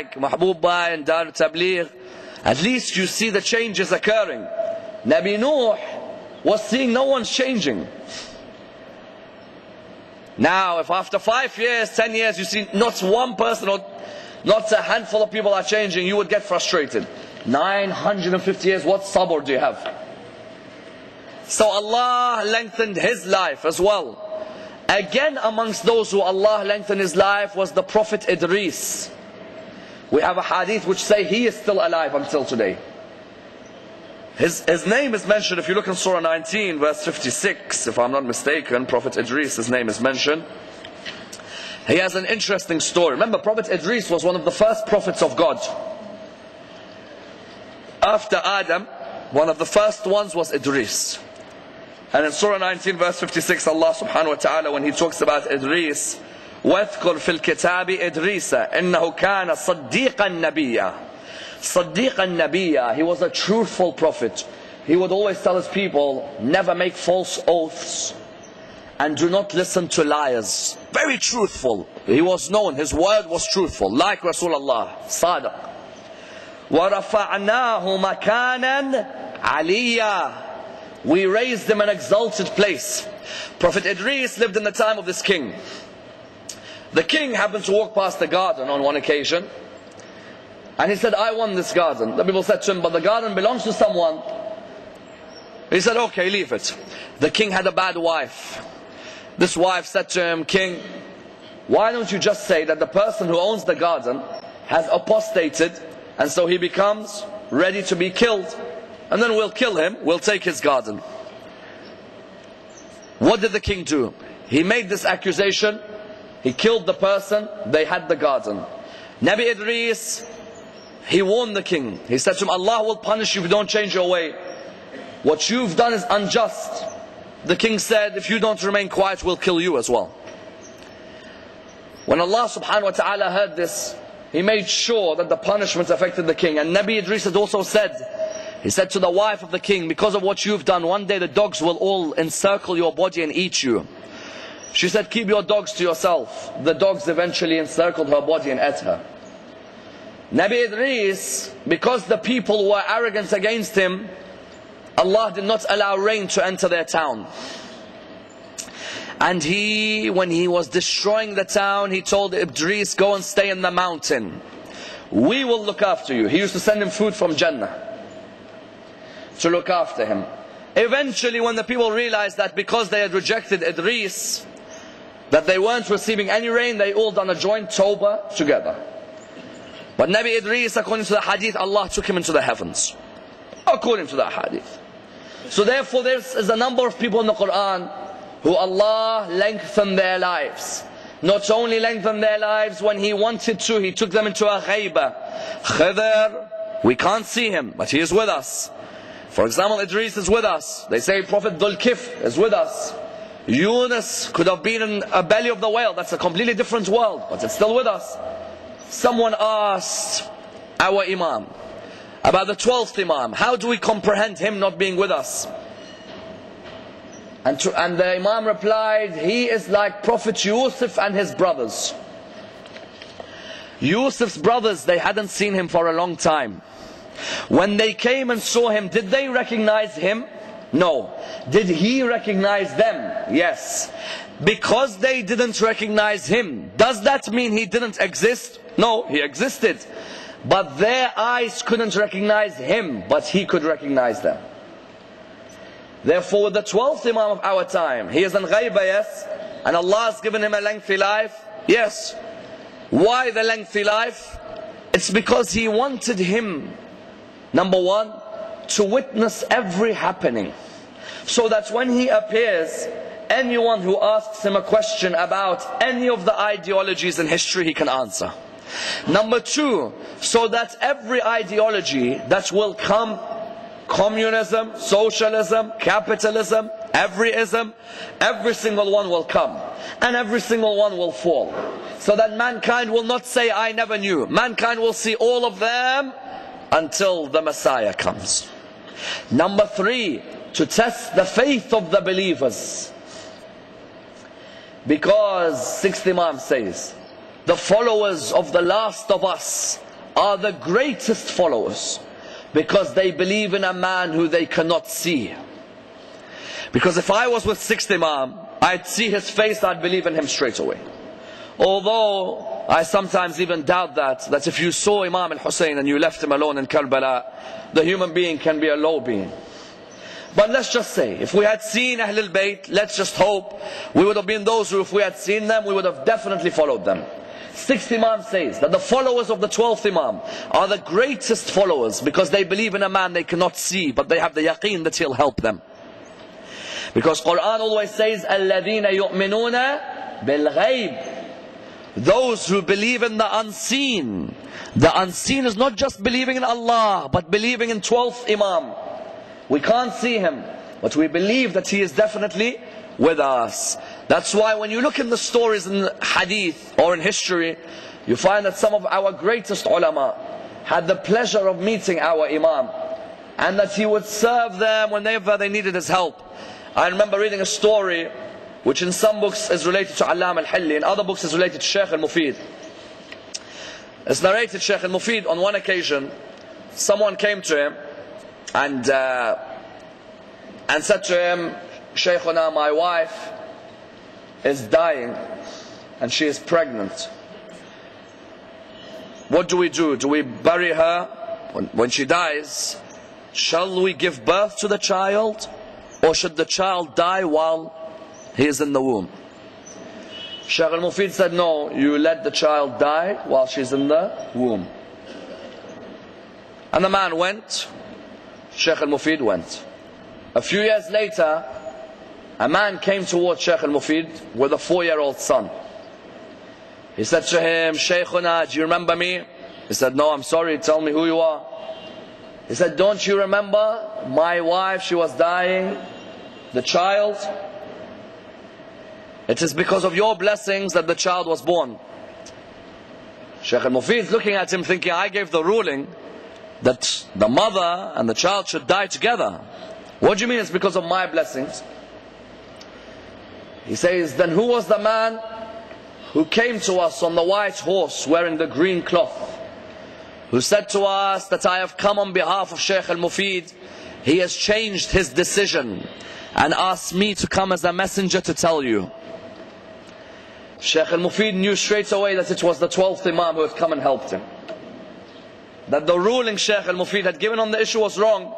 Mahbubah and Dar Tabligh, at least you see the changes occurring. Nabi Nuh was seeing no one's changing. Now, if after 5 years, 10 years, you see not one person or not a handful of people are changing, you would get frustrated. 950 years, what sabr do you have? So Allah lengthened his life as well. Again, amongst those who Allah lengthened his life was the Prophet Idris. We have a hadith which say he is still alive until today. His name is mentioned, if you look in Surah 19 verse 56, if I'm not mistaken, Prophet Idris, his name is mentioned. He has an interesting story. Remember, Prophet Idris was one of the first prophets of God. After Adam, one of the first ones was Idris. And in Surah 19 verse 56, Allah subhanahu wa ta'ala, when he talks about Idris, وَاذْكُرْ فِي الْكِتَابِ إِدْرِيسَ إِنَّهُ كَانَ صَدِّيقًا نَبِيًّا. Siddiqan Nabiyya, he was a truthful prophet. He would always tell his people, never make false oaths and do not listen to liars. Very truthful. He was known, his word was truthful, like Rasulullah, Sadiq. وَرَفَعْنَاهُ مَكَانًا عَلِيًّا. We raised him an exalted place. Prophet Idris lived in the time of this king. The king happened to walk past the garden on one occasion. And he said, I want this garden. The people said to him, but the garden belongs to someone. He said, okay, leave it. The king had a bad wife. This wife said to him, King, why don't you just say that the person who owns the garden has apostated, and so he becomes ready to be killed. And then we'll kill him, we'll take his garden. What did the king do? He made this accusation, he killed the person, they had the garden. Nabi Idris, he warned the king. He said to him, Allah will punish you if you don't change your way. What you've done is unjust. The king said, if you don't remain quiet, we'll kill you as well. When Allah subhanahu wa ta'ala heard this, he made sure that the punishment affected the king. And Nabi Idris had also said, he said to the wife of the king, because of what you've done, one day the dogs will all encircle your body and eat you. She said, keep your dogs to yourself. The dogs eventually encircled her body and ate her. Nabi Idris, because the people were arrogant against him, Allah did not allow rain to enter their town. And when he was destroying the town, he told Idris, go and stay in the mountain. We will look after you. He used to send him food from Jannah to look after him. Eventually, when the people realized that because they had rejected Idris, that they weren't receiving any rain, they all done a joint tawbah together. But Nabi Idris, according to the hadith, Allah took him into the heavens. According to the hadith. So therefore there is a number of people in the Quran who Allah lengthened their lives. Not only lengthened their lives, when He wanted to, He took them into a ghaiba. Khidr, we can't see him, but he is with us. For example, Idris is with us. They say Prophet Dhul Kif is with us. Yunus could have been in a belly of the whale. That's a completely different world, but it's still with us. Someone asked our Imam about the 12th Imam. How do we comprehend him not being with us? And the Imam replied, he is like Prophet Yusuf and his brothers. Yusuf's brothers, they hadn't seen him for a long time. When they came and saw him, did they recognize him? No. Did he recognize them? Yes. Because they didn't recognize him, does that mean he didn't exist? No, he existed. But their eyes couldn't recognize him, but he could recognize them. Therefore, the 12th Imam of our time, he is in ghaiba, yes, and Allah has given him a lengthy life, yes. Why the lengthy life? It's because He wanted him, number one, to witness every happening, so that when he appears, anyone who asks him a question about any of the ideologies in history, he can answer. Number two, so that every ideology that will come, communism, socialism, capitalism, every ism, every single one will come, and every single one will fall, so that mankind will not say, I never knew. Mankind will see all of them until the Messiah comes. Number three, to test the faith of the believers. Because 6th Imam says, the followers of the last of us are the greatest followers, because they believe in a man who they cannot see. Because if I was with sixth Imam, I'd see his face, I'd believe in him straight away. Although I sometimes even doubt that if you saw Imam al-Hussein and you left him alone in Karbala, the human being can be a low being. But let's just say, if we had seen Ahlul Bayt, let's just hope we would have been those who, if we had seen them, we would have definitely followed them. Sixth Imam says that the followers of the 12th Imam are the greatest followers, because they believe in a man they cannot see, but they have the yaqeen that he'll help them. Because Quran always says, الَّذِينَ يُؤْمِنُونَ بِالْغَيْبِ, those who believe in the unseen. The unseen is not just believing in Allah, but believing in 12th Imam. We can't see him, but we believe that he is definitely with us. That's why when you look in the stories in hadith or in history, you find that some of our greatest ulama had the pleasure of meeting our Imam, and that he would serve them whenever they needed his help. I remember reading a story which in some books is related to Allam al-Hilli, in other books is related to Shaykh al-Mufid. It's narrated Shaykh al-Mufid, on one occasion, someone came to him and said to him, Shaykhuna, my wife is dying and she is pregnant. What do we do? Do we bury her when she dies? Shall we give birth to the child, or should the child die while he is in the womb? Shaykh al-Mufid said, no, you let the child die while she's in the womb. And the man went. Shaykh al-Mufid went. A few years later, a man came towards Shaykh al-Mufid with a 4-year-old son. He said to him, Shaykhuna, do you remember me? He said, no, I'm sorry, tell me who you are. He said, don't you remember my wife, she was dying, the child? It is because of your blessings that the child was born. Shaykh al-Mufid is looking at him thinking, I gave the ruling that the mother and the child should die together. What do you mean it's because of my blessings? He says, then who was the man who came to us on the white horse wearing the green cloth, who said to us that I have come on behalf of Shaykh al-Mufid, he has changed his decision and asked me to come as a messenger to tell you? Shaykh al-Mufid knew straight away that it was the 12th Imam who had come and helped him. That the ruling Shaykh al-Mufid had given on the issue was wrong,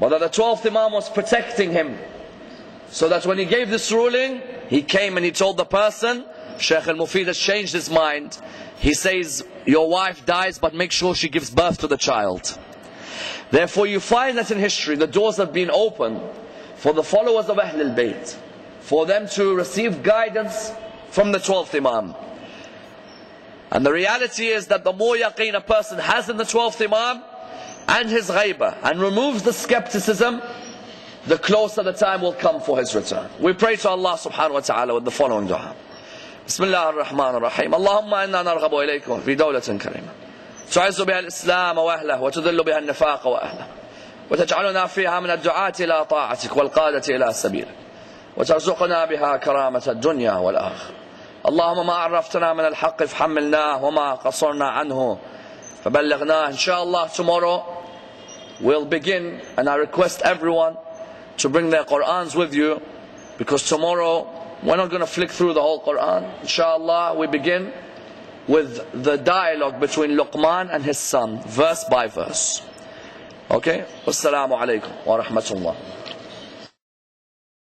but that the 12th Imam was protecting him. So that when he gave this ruling, he came and he told the person, Shaykh al-Mufid has changed his mind. He says, your wife dies, but make sure she gives birth to the child. Therefore you find that in history, the doors have been opened for the followers of Ahlul Bayt, for them to receive guidance from the 12th Imam. And the reality is that the more yaqeen a person has in the 12th Imam and his ghaibah, and removes the skepticism, the closer the time will come for his return. We pray to Allah subhanahu wa ta'ala with the following dua. Bismillah ar-Rahman ar-Rahim. Allahumma inna narghabu ilaykum fi dawlatin karima tu'izzu biha al-Islam wa ahlahu wa tudhillu biha an-nifaq wa ahlahu wa taj'aluna fiha min ad-du'ati ila ta'atik wal qadati ila sabilik wa tarzuqna biha karamata ad-dunya wal akhirah. اللهم ما عرفتنا من الحق فحملناه وما قصرنا عنه فبلغناه. Inshallah, tomorrow we'll begin, and I request everyone to bring their Qur'ans with you, because tomorrow we're not going to flick through the whole Qur'an. Inshallah, we begin with the dialogue between Luqman and his son, verse by verse. Okay? Wassalamu alaikum wa rahmatullah.